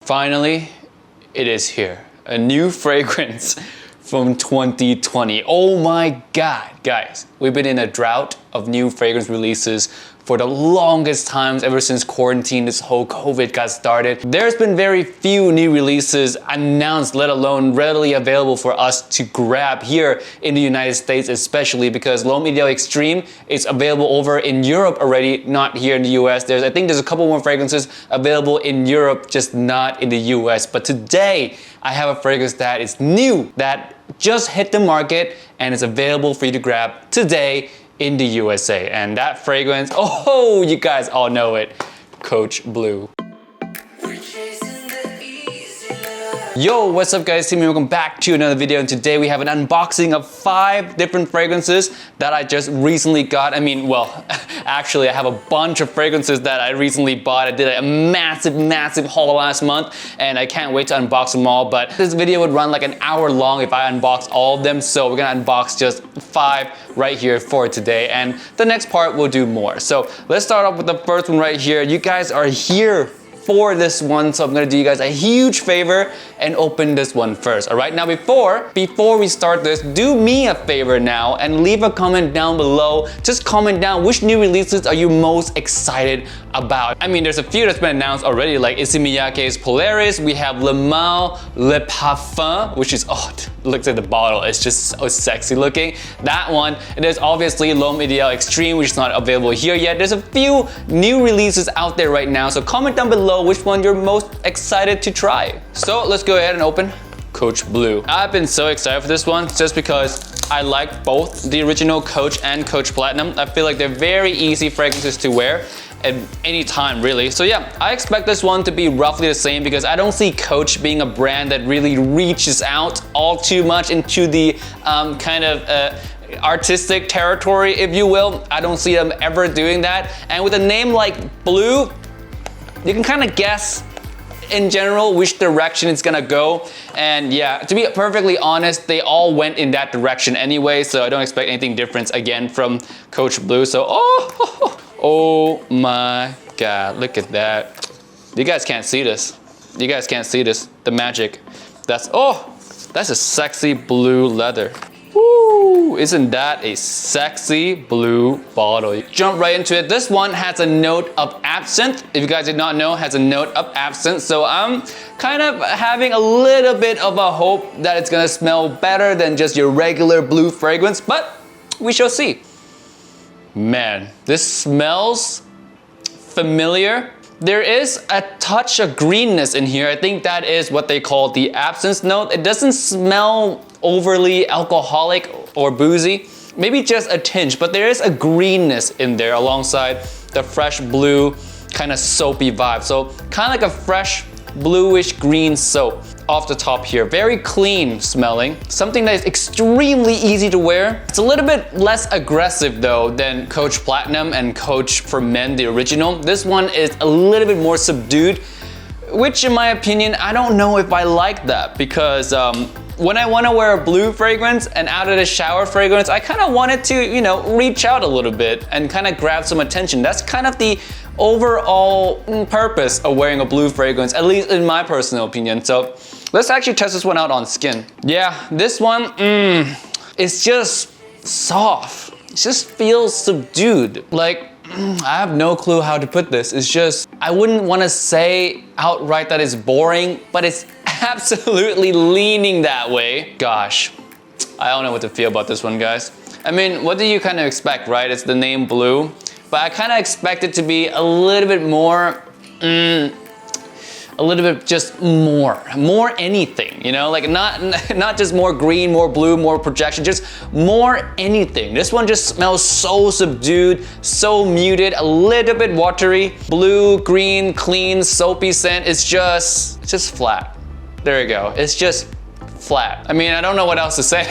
Finally, it is here. A new fragrance from 2020. Oh my God, guys. We've been in a drought of new fragrance releases for the longest times ever since quarantine, this whole COVID got started. There's been very few new releases announced, let alone readily available for us to grab here in the United States, especially because L'Homme Ideal Extreme is available over in Europe already, not here in the US. I think there's a couple more fragrances available in Europe, just not in the US. But today, I have a fragrance that is new, that just hit the market and is available for you to grab today in the USA. And that fragrance, oh, you guys all know it, Coach Bleu. Yo, what's up guys, Timmy, welcome back to another video, and today we have an unboxing of 5 different fragrances that I just recently got. I mean, well, actually I have a bunch of fragrances that I recently bought. I did a massive haul last month and I can't wait to unbox them all, but this video would run like an hour long if I unbox all of them, so we're gonna unbox just 5 right here for today, and the next part we'll do more. So let's start off with the first one right here. You guys are here for this one, so I'm gonna do you guys a huge favor and open this one first. All right, now before we start this, do me a favor now and leave a comment down below. Just comment down which new releases are you most excited about. I mean, there's a few that's been announced already, like Issey Miyake's Polaris. We have Le Male Le Parfum, which is, oh, look at the bottle, it's just so sexy looking. That one. And there's obviously L'Homme Ideal Extreme, which is not available here yet. There's a few new releases out there right now, so comment down below which one you're most excited to try. So let's go ahead and open Coach Bleu. I've been so excited for this one just because I like both the original Coach and Coach Platinum. I feel like they're very easy fragrances to wear at any time, really. So yeah, I expect this one to be roughly the same because I don't see Coach being a brand that really reaches out all too much into the kind of artistic territory, if you will. I don't see them ever doing that. And with a name like Bleu, you can kind of guess in general which direction it's gonna go. And yeah, to be perfectly honest, they all went in that direction anyway, so I don't expect anything different again from Coach Bleu. So oh my God, look at that. You guys can't see this. You guys can't see this, the magic. That's a sexy blue leather. Woo, isn't that a sexy blue bottle? Jump right into it. This one has a note of absinthe. If you guys did not know, it has a note of absinthe. So I'm kind of having a little bit of a hope that it's gonna smell better than just your regular blue fragrance, but we shall see. Man, this smells familiar. There is a touch of greenness in here. I think that is what they call the absinthe note. It doesn't smell overly alcoholic or boozy, maybe just a tinge, but there is a greenness in there alongside the fresh blue kind of soapy vibe. So kind of like a fresh bluish green soap off the top here. Very clean smelling, something that is extremely easy to wear. It's a little bit less aggressive though than Coach Platinum and Coach for Men, the original. This one is a little bit more subdued, which in my opinion, I don't know if I like that, because when I want to wear a blue fragrance and out of the shower fragrance, I kind of want it to, you know, reach out a little bit and kind of grab some attention. That's kind of the overall purpose of wearing a blue fragrance, at least in my personal opinion. So let's actually test this one out on skin. Yeah, this one, it's just soft. It just feels subdued. Like, I have no clue how to put this. It's just, I wouldn't want to say outright that it's boring, but it's absolutely leaning that way. Gosh, I don't know what to feel about this one, guys. I mean, what do you kind of expect, right? It's the name Bleu, but I kind of expect it to be a little bit more, a little bit just more anything, you know, like not just more green, more blue, more projection, just more anything. This one just smells so subdued, so muted, a little bit watery, blue, green, clean, soapy scent. It's just flat. There you go. It's just flat. I mean, I don't know what else to say.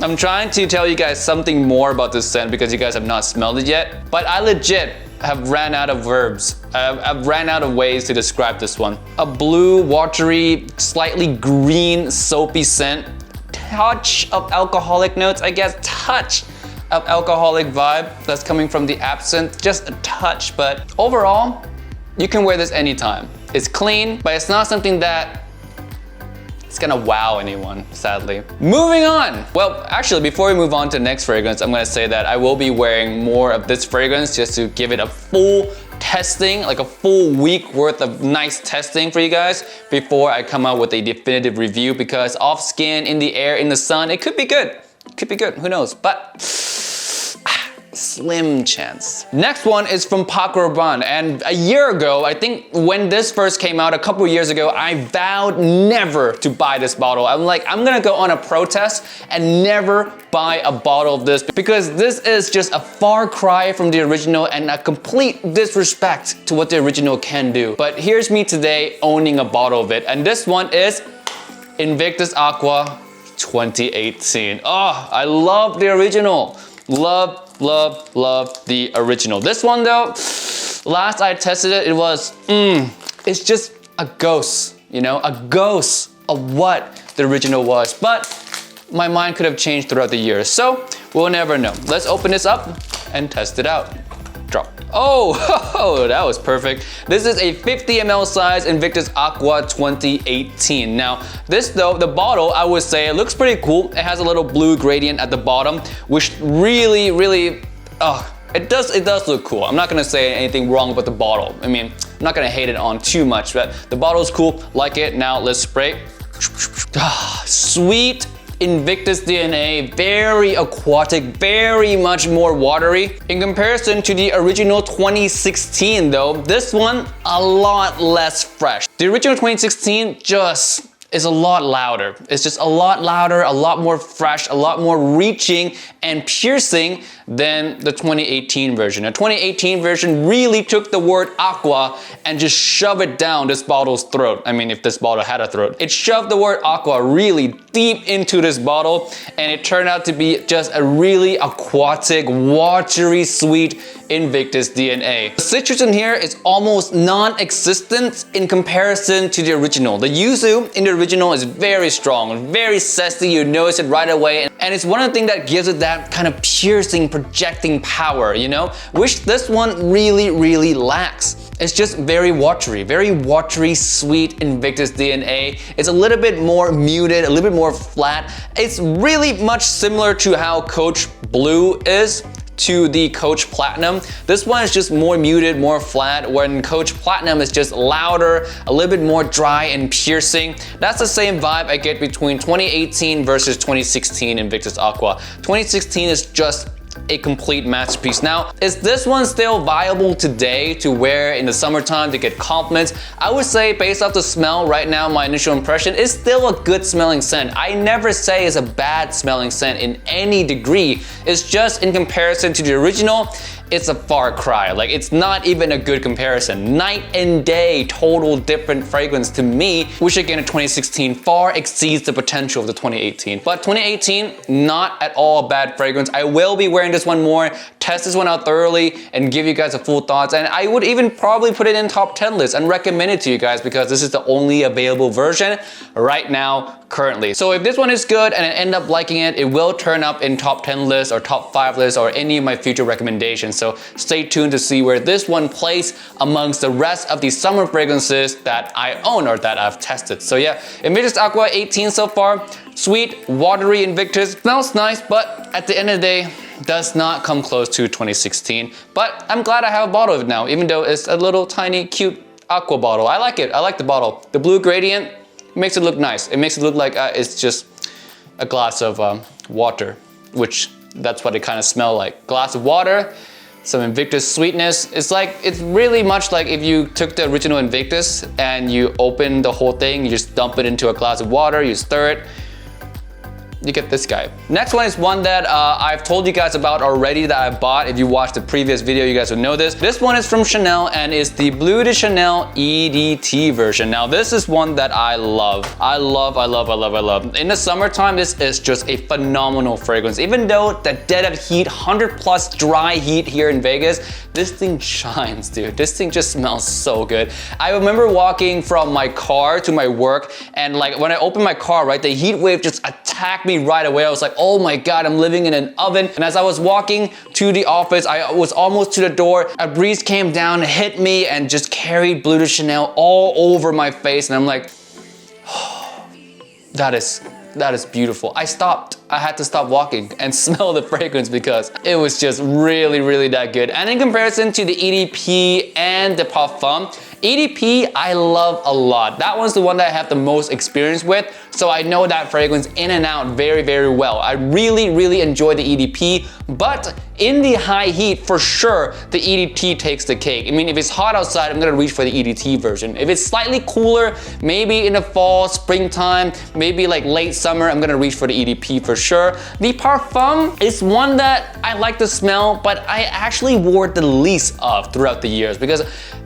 I'm trying to tell you guys something more about this scent because you guys have not smelled it yet, but I legit have ran out of verbs. I've ran out of ways to describe this one. A blue, watery, slightly green, soapy scent. Touch of alcoholic notes, I guess. Touch of alcoholic vibe that's coming from the absinthe. Just a touch, but overall, you can wear this anytime. It's clean, but it's not something that it's gonna wow anyone, sadly. Moving on. Well, actually, before we move on to the next fragrance, I'm gonna say that I will be wearing more of this fragrance just to give it a full testing, like a full week worth of nice testing for you guys before I come out with a definitive review, because off skin, in the air, in the sun, it could be good. It could be good, who knows? But slim chance. Next one is from Paco Rabanne, and a year ago, I think when this first came out, a couple of years ago, I vowed never to buy this bottle. I'm like, I'm gonna go on a protest and never buy a bottle of this, because this is just a far cry from the original and a complete disrespect to what the original can do. But here's me today owning a bottle of it, and this one is Invictus Aqua 2018. Oh, I love the original. Love the original. This one though, last I tested it, it was, it's just a ghost, you know, a ghost of what the original was. But my mind could have changed throughout the years, so we'll never know. Let's open this up and test it out. Drop. Oh, that was perfect. This is a 50 ml size Invictus Aqua 2018. Now, this though, the bottle, I would say it looks pretty cool. It has a little blue gradient at the bottom, which really, it does look cool. I'm not gonna say anything wrong about the bottle. I mean, I'm not gonna hate it on too much, but the bottle's cool, like it. Now let's spray. Sweet Invictus DNA, very aquatic, very much more watery. In comparison to the original 2016 though, this one a lot less fresh. The original 2016 just is a lot louder. It's just a lot louder, a lot more fresh, a lot more reaching and piercing than the 2018 version. The 2018 version really took the word aqua and just shoved it down this bottle's throat. I mean, if this bottle had a throat. It shoved the word aqua really deep into this bottle, and it turned out to be just a really aquatic, watery, sweet Invictus DNA. The citrus in here is almost non-existent in comparison to the original. The yuzu in the original is very strong, very zesty, you notice it right away, and it's one of the things that gives it that kind of piercing, projecting power, you know, which this one really lacks. It's just very watery, sweet Invictus DNA. It's a little bit more muted, a little bit more flat. It's really much similar to how Coach Blue is to the Coach Platinum. This one is just more muted, more flat, when Coach Platinum is just louder, a little bit more dry and piercing. That's the same vibe I get between 2018 versus 2016 Invictus Aqua. 2016 is just a complete masterpiece. Now, is this one still viable today to wear in the summertime to get compliments? I would say based off the smell right now, my initial impression is still a good smelling scent. I never say it's a bad smelling scent in any degree. It's just in comparison to the original, it's a far cry. Like, it's not even a good comparison. Night and day, total different fragrance to me, which again in 2016 far exceeds the potential of the 2018. But 2018, not at all a bad fragrance. I will be wearing this one more, test this one out thoroughly, and give you guys a full thoughts. And I would even probably put it in top 10 list and recommend it to you guys, because this is the only available version right now, currently. So if this one is good and I end up liking it, it will turn up in top 10 list or top 5 list or any of my future recommendations. So stay tuned to see where this one plays amongst the rest of the summer fragrances that I own or that I've tested. So yeah, Invictus Aqua 18 so far. Sweet, watery Invictus. Smells nice, but at the end of the day, does not come close to 2016. But I'm glad I have a bottle of it now, even though it's a little tiny, cute aqua bottle. I like it. I like the bottle. The blue gradient makes it look nice. It makes it look like it's just a glass of water, which that's what it kind of smells like. Glass of water, some Invictus sweetness. It's really much like if you took the original Invictus and you open the whole thing, you just dump it into a glass of water, you stir it, you get this guy. Next one is one that I've told you guys about already that I bought. If you watched the previous video, you guys would know this. This one is from Chanel and is the Bleu de Chanel EDT version. Now this is one that I love. I love. In the summertime, this is just a phenomenal fragrance. Even though the dead of heat, 100+ dry heat here in Vegas, this thing shines, dude. This thing just smells so good. I remember walking from my car to my work, and like when I opened my car, right, the heat wave just attacked me me right away. I was like, oh my God, I'm living in an oven. And as I was walking to the office, I was almost to the door. A breeze came down, hit me, and just carried Bleu de Chanel all over my face. And I'm like, oh, that is beautiful. I stopped. I had to stop walking and smell the fragrance because it was just really, really that good. And in comparison to the EDP and the Parfum, EDP I love a lot. That one's the one that I have the most experience with, so I know that fragrance in and out very, very well. I really, really enjoy the EDP, but in the high heat, for sure, the EDT takes the cake. I mean, if it's hot outside, I'm gonna reach for the EDT version. If it's slightly cooler, maybe in the fall, springtime, maybe like late summer, I'm gonna reach for the EDP for sure. The Parfum is one that I like the smell, but I actually wore the least of throughout the years because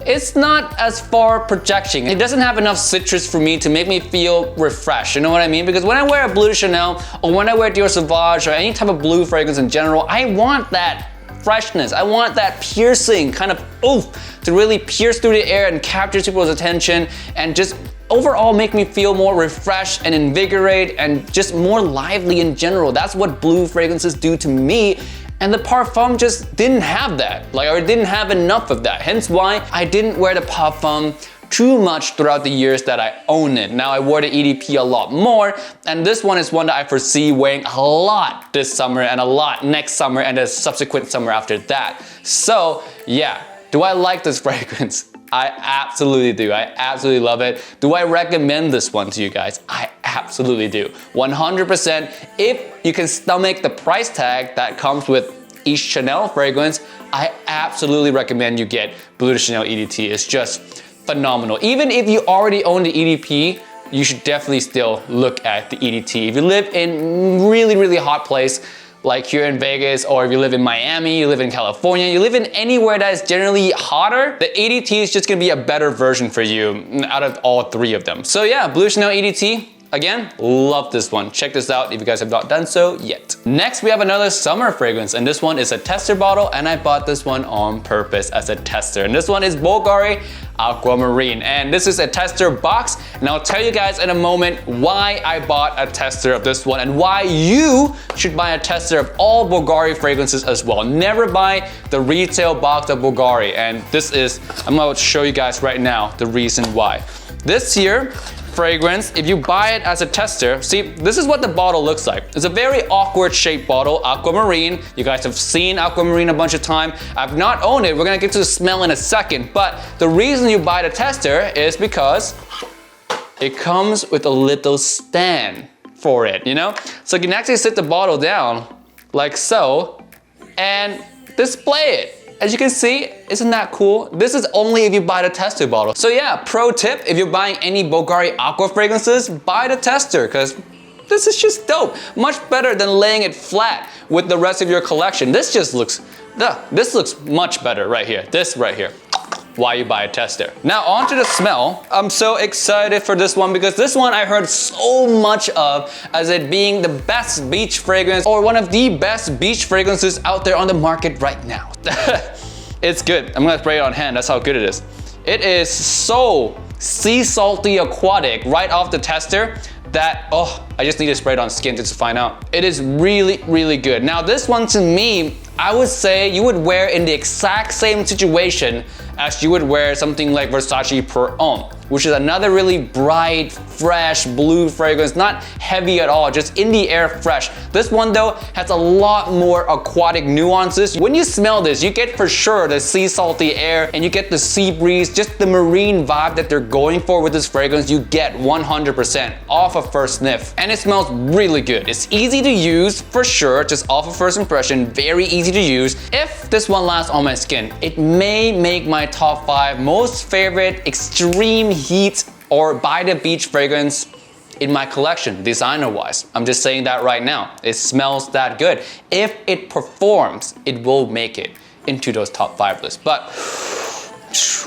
it's not as far projecting. It doesn't have enough citrus for me to make me feel refreshed, you know what I mean? Because when I wear a Bleu de Chanel or when I wear Dior Sauvage or any type of blue fragrance in general, I want that freshness. I want that piercing kind of oof to really pierce through the air and capture people's attention and just overall make me feel more refreshed and invigorate and just more lively in general. That's what blue fragrances do to me. And the Parfum just didn't have that. Like, I didn't have enough of that. Hence why I didn't wear the Parfum too much throughout the years that I own it. Now I wore the EDP a lot more, and this one is one that I foresee wearing a lot this summer and a lot next summer and the subsequent summer after that. So yeah, do I like this fragrance? I absolutely do. I absolutely love it. Do I recommend this one to you guys? I absolutely do. 100%. If you can stomach the price tag that comes with each Chanel fragrance, I absolutely recommend you get Bleu de Chanel EDT. It's just phenomenal. Even if you already own the EDP, you should definitely still look at the EDT. If you live in really, really hot place, like here in Vegas, or if you live in Miami, you live in California, you live in anywhere that is generally hotter, the EDT is just gonna be a better version for you out of all three of them. So yeah, Bleu de Chanel EDT, again, love this one. Check this out if you guys have not done so yet. Next, we have another summer fragrance, and this one is a tester bottle, and I bought this one on purpose as a tester. And this one is Bulgari Aqva Marine, and this is a tester box, and I'll tell you guys in a moment why I bought a tester of this one and why you should buy a tester of all Bulgari fragrances as well. Never buy the retail box of Bulgari, and this is, I'm going to show you guys right now the reason why. This here fragrance, if you buy it as a tester, see, this is what the bottle looks like. It's a very awkward shaped bottle, Aqua Marine. You guys have seen Aqua Marine a bunch of times. I've not owned it. We're gonna get to the smell in a second, but the reason you buy the tester is because it comes with a little stand for it, you know? So you can actually sit the bottle down like so and display it. As you can see, isn't that cool? This is only if you buy the tester bottle. So yeah, pro tip, if you're buying any Bulgari Aqva fragrances, buy the tester, because this is just dope. Much better than laying it flat with the rest of your collection. This just looks, this looks much better right here. This right here. Why you buy a tester. Now on to the smell. I'm so excited for this one because this one I heard so much of as it being the best beach fragrance or one of the best beach fragrances out there on the market right now. It's good. I'm gonna spray it on hand. That's how good it is. It is so sea salty aquatic right off the tester that, oh, I just need to spray it on skin just to find out. It is really, really good. Now this one to me, I would say you would wear in the exact same situation as you would wear something like Versace Pour Homme, which is another really bright, fresh blue fragrance, not heavy at all, just in the air fresh. This one though has a lot more aquatic nuances. When you smell this, you get for sure the sea salty air and you get the sea breeze, just the marine vibe that they're going for with this fragrance, you get 100% off of first sniff. And it smells really good. It's easy to use for sure, just off of first impression, very easy to use. If this one lasts on my skin, it may make my top 5 most favorite extreme heat or by the beach fragrance in my collection, designer wise. I'm just saying that right now. It smells that good. If it performs, it will make it into those top 5 lists. But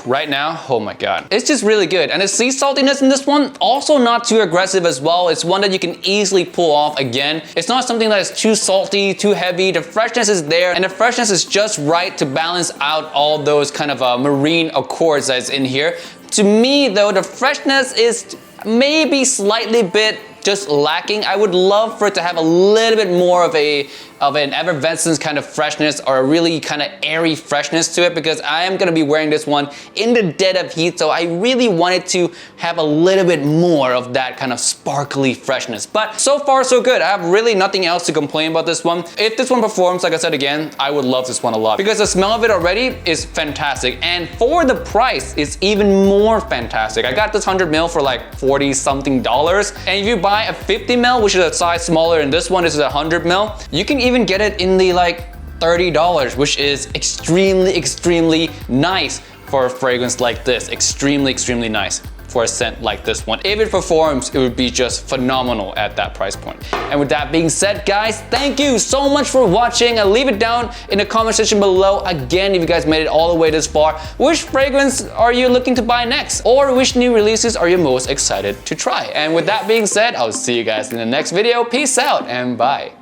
right now, oh my God. It's just really good. And the sea saltiness in this one, also not too aggressive as well. It's one that you can easily pull off again. It's not something that is too salty, too heavy. The freshness is there and the freshness is just right to balance out all those kind of marine accords that's in here. To me though, the freshness is maybe slightly bit just lacking. I would love for it to have a little bit more of an effervescence kind of freshness, or a really kind of airy freshness to it, because I am gonna be wearing this one in the dead of heat, so I really wanted to have a little bit more of that kind of sparkly freshness. But so far so good. I have really nothing else to complain about this one. If this one performs, like I said again, I would love this one a lot, because the smell of it already is fantastic, and for the price, it's even more fantastic. I got this 100ml for like $40 something, and if you buy a 50ml, which is a size smaller than this one, this is a 100ml, you can even get it in the like $30, which is extremely nice for a fragrance like this. Extremely nice for a scent like this one. If it performs, it would be just phenomenal at that price point. And with that being said, guys, thank you so much for watching. I'll leave it down in the comment section below. Again, if you guys made it all the way this far, which fragrance are you looking to buy next? Or which new releases are you most excited to try? And with that being said, I'll see you guys in the next video. Peace out and bye.